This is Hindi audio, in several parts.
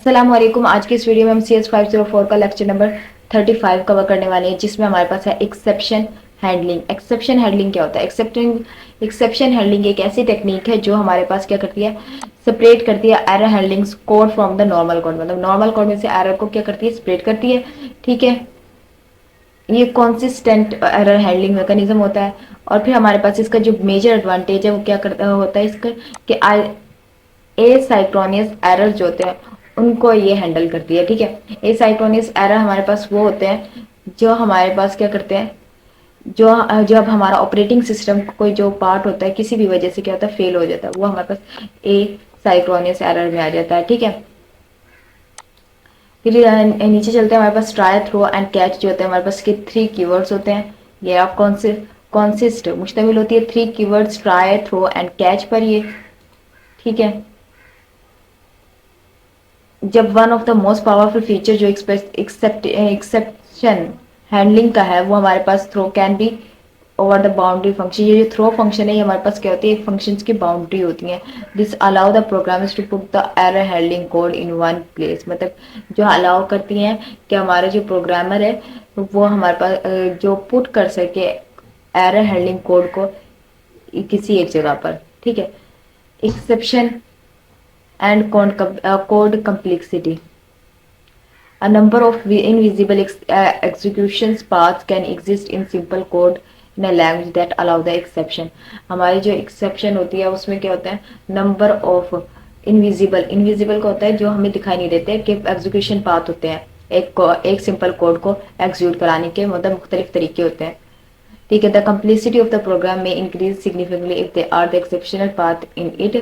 अस्सलाम वालेकुम। आज की इस वीडियो में हम CS504 का लेक्चर नंबर 35 कवर करने वाले हैं, जिसमें हमारे पास है एक्सेप्शन हैंडलिंग। एक्सेप्शन हैंडलिंग क्या होता है? एक्सेप्शन हैंडलिंग एक ऐसी टेक्निक है जो हमारे पास क्या करती है, सेपरेट करती है error handling code from the normal code. मतलब नॉर्मल कोड में से एरर को क्या करती है, सेपरेट करती है। ठीक है, ये कॉन्सिस्टेंट एरर हैंडलिंग मैकेनिज्म होता है। और फिर हमारे पास इसका जो मेजर एडवांटेज है वो क्या करता होता है इसका, कि एसाइक्रोनियस एरर जो होते हैं उनको ये हैंडल करती है। ठीक है, एसाइक्रोनियस एरर हमारे पास वो होते हैं जो हमारे पास क्या करते हैं, जो जब हमारा ऑपरेटिंग सिस्टम कोई जो पार्ट होता है किसी भी वजह से क्या होता है, फेल हो जाता है, वो हमारे पास एसाइक्रोनियस एरर में आ जाता है। ठीक है, फिर नीचे चलते हैं। हमारे पास ट्राई, थ्रो एंड कैच जो होते हैं, हमारे पास के 3 कीवर्ड्स होते हैं। ये आप कॉन्सिस्ट मुश्तमिल होती है 3 keywords try, throw and catch पर ये। ठीक है, जब one of the most powerful feature जो एक्सेप्शन हैंडलिंग का है वो हमारे पास throw can be over the boundary function. ये जो थ्रो फंक्शन है ये हमारे पास क्या होती है, फंक्शंस की बाउंड्री होती है। This allow the programmers to put the error handling code in one place. मतलब जो अलाउ करती हैं कि हमारा जो प्रोग्रामर है वो हमारे पास जो पुट कर सके एरर हैंडलिंग कोड को किसी एक जगह पर। ठीक है, exception and code complexity. A number of invisible executions paths can exist in simple code in a language that allow the exception. हमारी जो exception होती है उसमें क्या होता है, number of invisible का होता है जो हमें दिखाई नहीं देते, कि execution path होते हैं एक सिंपल कोड को एग्जीक्यूट कराने के मतलब मुख्तलिफ तरीके होते हैं। ठीक है, the complexity of the program में increase significantly if they are the exceptional path in it.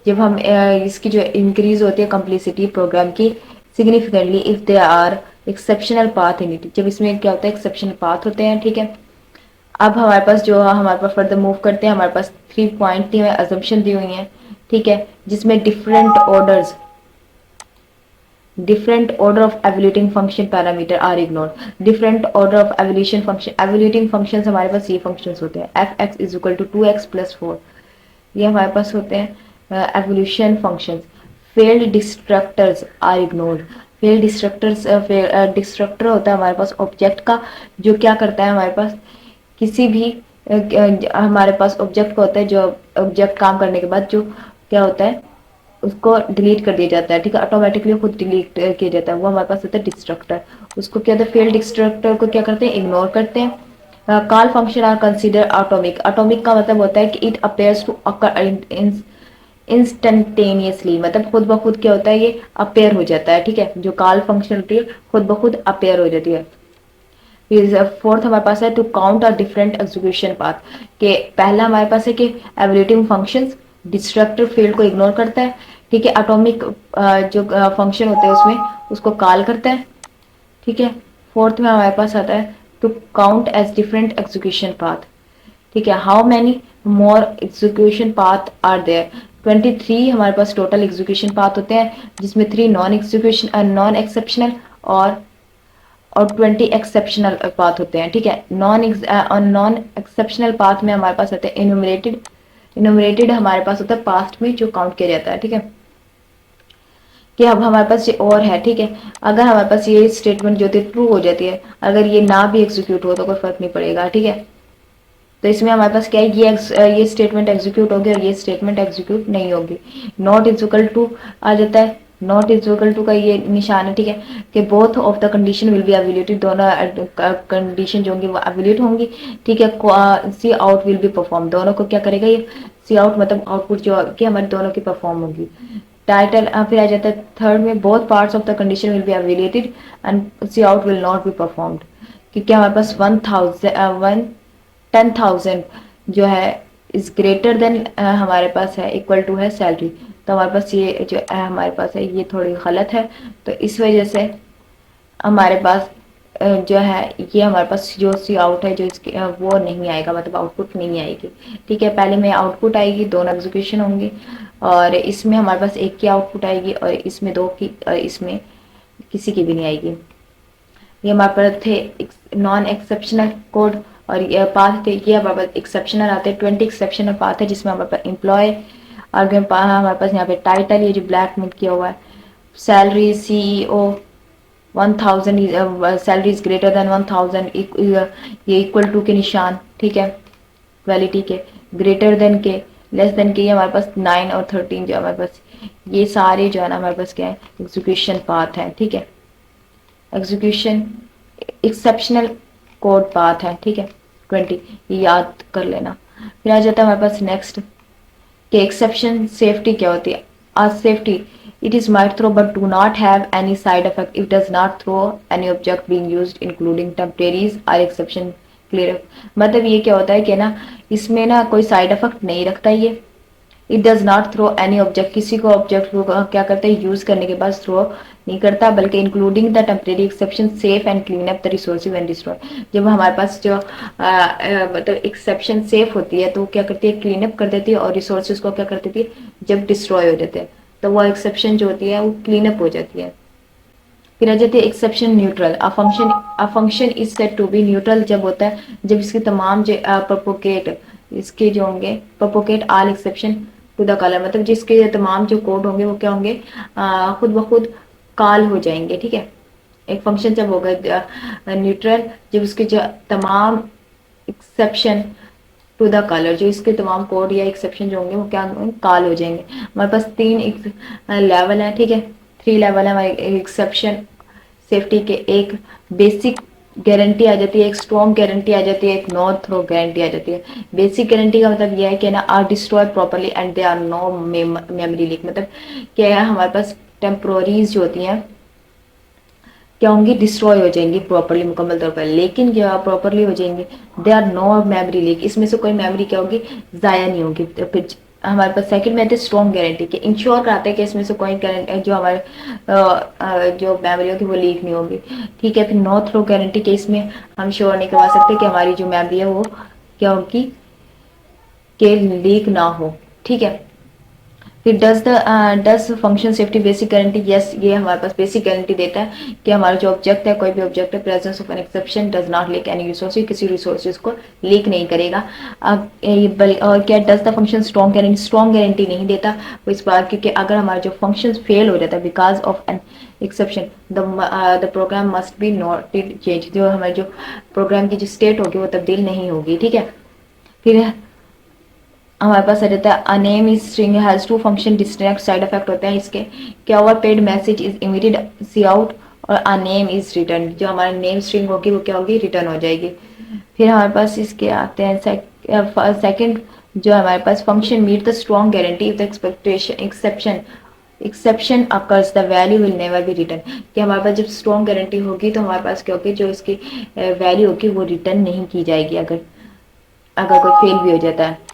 जब हम इसकी जो इंक्रीज होती है कम्प्लिसिटी प्रोग्राम की significantly if they are exceptional path in it, जब इसमें क्या होता है, एक्सेप्शनल पाथ होते हैं। ठीक है, अब हमारे पास जो हमारे पास फर्दर मूव करते हैं, हमारे पास 3 पॉइंट दी हुई अजम्पशन दी हुई हैं। ठीक है, जिसमें different order of evaluating function parameter are ignored. Different order of evaluating functions हमारे पास ये functions होते हैं, fx is equal to 2x plus 4, ये हमारे पास होते हैं evaluation functions. Failed destructors are ignored. Failed destructors destructor होता है हमारे पास ऑब्जेक्ट का, जो क्या करता है हमारे पास किसी भी हमारे पास ऑब्जेक्ट का होता है, जो ऑब्जेक्ट काम करने के बाद जो क्या होता है उसको डिलीट कर दिया जाता है। ठीक है, ऑटोमेटिकली खुद डिलीट किया जाता है, वो हमारे पास होता है डिस्ट्रक्टर। उसको क्या होता है, फेल्ड डिस्ट्रक्टर को क्या करते हैं, इग्नोर करते हैं। Call function are consider atomic. Atomic का मतलब होता है कि it appears to occur instantaneously, मतलब खुद ब खुद क्या होता है, ये अपेयर हो जाता है। ठीक है, जो कॉल फंक्शन होती है खुद ब खुद अपेयर हो जाती है। फोर्थ हमारे पास है to count a different execution path, के पहला हमारे पास है कि एवल्यूटिंग फंक्शंस डिस्ट्रक्टर फील्ड को इग्नोर करता है। ठीक है, एटॉमिक जो फंक्शन होते हैं उसमें उसको कॉल करता है। ठीक है, फोर्थ में हमारे पास आता है to count as different execution path. ठीक है, how many more execution path are there, 23 हमारे पास टोटल एग्जीक्यूशन पाथ होते हैं, जिसमें 3 नॉन एक्सेप्शनल और 20 एक्सेप्शनल पाथ होते हैं। ठीक है, नॉन एक्सेप्शनल पाथ में हमारे पास आते हैं इनुमरेटेड हमारे पास होता है पास्ट में जो काउंट किया जाता है। ठीक है, कि अब हमारे पास ये और है। ठीक है, अगर हमारे पास ये स्टेटमेंट जो होती है ट्रू हो जाती है, अगर ये ना भी एग्जीक्यूट हो तो कोई फर्क नहीं पड़ेगा। ठीक है, तो इसमें हमारे पास क्या है, ये स्टेटमेंट एग्जीक्यूट होगी और ये स्टेटमेंट एग्जीक्यूट नहीं होगी। नॉट इज इक्वल टू आ जाता है, नॉट इज इक्वल टू का ये निशान है। ठीक है, कि both of the condition will be evaluated, दोनों कंडीशन जो होंगी वो एवेल्यूट होंगी। ठीक है, सी आउट विल बी परफॉर्म, दोनों को क्या करेगा ये सी आउट, मतलब आउटपुट जो कि हमारे दोनों की परफॉर्म होगी। टाइटल फिर आ जाता है थर्ड में, both parts of the condition will be evaluated and cout will not be performed, क्योंकि हमारे पास 10,000 जो है इज ग्रेटर देन हमारे पास है इक्वल टू है सैलरी। तो हमारे पास ये जो हमारे पास है ये थोड़ी गलत है, तो इस वजह से हमारे पास जो है ये हमारे पास जो सी आउट है जो इसके वो नहीं आएगा, मतलब आउटपुट नहीं आएगी। ठीक है, पहले में आउटपुट आएगी, दोनों एग्जीक्यूशन होंगे, और इसमें हमारे पास एक की आउटपुट आएगी और इसमें 2 की, और इसमें किसी की भी नहीं आएगी। ये हमारे पास थे नॉन एक्सेप्शनल कोड और ये पाथ थे, ये हमारे पास एक्सेप्शनल आते हैं। 20 एक्सेप्शनल पाथ है, जिसमें हमारे पास एम्प्लॉय और हमारे पास यहाँ पे टाइटल, ये जो ब्लैक में किया हुआ है salary CEO 1000 salary is greater than 1000, ये इक्वल टू के निशान, ठीक है, क्वालिटी के, ग्रेटर देन के, लेस देन के, ये हमारे पास 9 और 13 जो हमारे पास, ये सारे जो है ना हमारे पास क्या है, एग्जीक्यूशन पाथ है, ठीक है, एग्जीक्यूशन एक्सेप्शनल कोड पाथ है, ठीक है, 20, ये याद कर लेना। फिर आ जाता है हमारे पास नेक्स्ट कि एक्सेप्शन सेफ्टी क्या होती है। आज safety, it is might throw but do not have any side effect if does not throw any object being used including temporaries or exception clear up। मतलब ये क्या होता है कि ना इसमें ना कोई साइड इफेक्ट नहीं रखता ये। It does not throw any object, किसी को ऑब्जेक्ट को क्या करता है यूज करने के बाद थ्रो नहीं करता, बल्कि including the temporary exception safe and clean up the resource when destroy. जब हमारे पास जो मतलब एक्सेप्शन सेफ होती है तो वो क्या करती है, क्लीन अप कर देती है, और रिसोर्सेज को क्या कर देती है, जब डिस्ट्रॉय हो जाते हैं तो वो एक्सेप्शन जो होती है वो क्लीन अप हो जाती है। फिर आ जाती है exception neutral. A function is said to be neutral जब होता है जब इसके तमाम जो प्रोपोगेट इसके जो होंगे propagate all exception to the caller, मतलब जिसके तमाम जो कोड होंगे वो क्या होंगे, खुद ब खुद कॉल हो जाएंगे, ठीक है। एक फंक्शन जब होगा न्यूट्रल जब उसके जो तमाम एक्सेप्शन टू द कलर, जो इसके तमाम कोड या एक्सेप्शन जो होंगे वो क्या कॉल हो जाएंगे। हमारे पास 3 लेवल है, ठीक है, 3 लेवल है हमारे एक्सेप्शन सेफ्टी के। एक बेसिक गारंटी आ जाती है, एक स्ट्रॉन्ग गारंटी आ जाती है, एक नो थ्रो गारंटी आ जाती है। बेसिक गारंटी का मतलब यह है कि ना are destroyed properly and there are no memory leak, मतलब क्या है हमारे पास टेम्पोररीज जो होती हैं क्या होंगी, डिस्ट्रॉय हो जाएंगी प्रॉपर्ली मुकम्मल तौर पर, लेकिन क्या प्रॉपर्ली हो जाएंगी, there are no memory leak, इसमें से कोई मेमोरी क्या होगी, जाया नहीं होगी। तो फिर हमारे पास सेकंड मेथड स्ट्रॉन्ग गारंटी के इंश्योर कराते हैं कि इसमें से कोई जो हमारे जो मेमोरी होगी वो लीक नहीं होगी, ठीक है। फिर नो थ्रो गारंटी के इसमें हम श्योर नहीं करवा सकते कि हमारी जो मेमोरी है वो क्या होगी, के लीक ना हो, ठीक है। फिर does function safety basic guarantee, yes ये हमारे पास बेसिक गारंटी देता है कि हमारा जो ऑब्जेक्ट है कोई भी ऑब्जेक्ट है presence of an exception does not leak any resources, किसी रिसोर्सेज को लीक नहीं करेगा। और क्या does the function strong guarantee, strong guarantee नहीं देता वो इस बात क्योंकि अगर हमारा जो फंक्शन फेल हो जाता है because of an exception the program must be not change, जो हमारे जो प्रोग्राम की जो स्टेट होगी वो तब्दील नहीं होगी, ठीक है। फिर हमारे पास आ जाता है a name is string has to function distinct side effect होते हैं इसके, क्या over paid message is immediate cout और अ नेम इज रिटर्न, जो हमारी नेम स्ट्रिंग होगी वो क्या होगी, रिटर्न हो जाएगी। फिर हमारे पास इसके आते हैं सेकंड जो हमारे पास function meet the strong guarantee if the exception occurs the value will never be return, कि हमारे पास जब स्ट्रॉन्ग गारंटी होगी तो हमारे पास क्या होगी, जो इसकी वैल्यू होगी वो रिटर्न नहीं की जाएगी अगर अगर कोई फेल भी हो जाता है।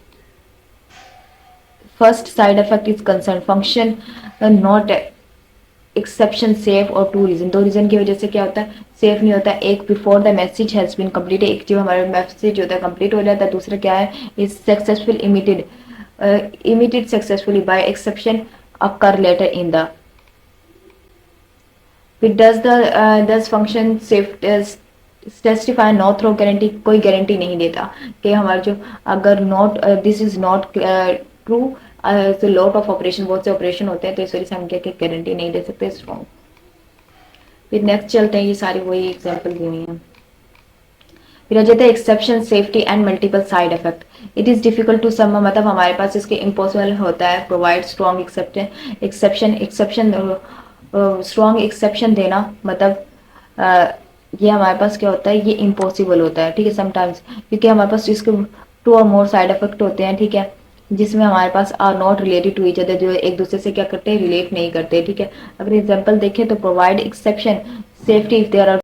First side effect is concern function not exception safe और 2 रीजन, 2 रीजन की वजह से क्या होता है, सेफ नहीं होता। एक before the message has been complete, एक जो हमारा मैसेज होता है कंप्लीट हो जाता है, दूसरा क्या है is successful emitted successfully by exception occur later in the. फिर does function safe specify no throw guarantee, कोई गारंटी नहीं देता कि हमारा जो अगर not this is not true, lot of operation बहुत से ऑपरेशन होते हैं तो इस वजह से हम क्या गारंटी नहीं दे सकते स्ट्रॉन्ग। फिर नेक्स्ट चलते हैं, ये सारी वही एग्जांपल दी हुई हैं। फिर आ जाता है exception safety and multiple side effect, it is difficult to sum, मतलब हमारे पास इसके इम्पॉसिबल होता है provide strong exception strong exception देना, मतलब ये हमारे पास क्या होता है, ये इम्पॉसिबल होता है, ठीक है समटाइम्स, क्योंकि हमारे पास इसके 2 और मोर साइड इफेक्ट होते हैं, ठीक है, जिसमें हमारे पास are not related to each other, जो एक दूसरे से क्या करते हैं, रिलेट नहीं करते, ठीक है। अगर एग्जांपल देखें तो provide exception safety if there are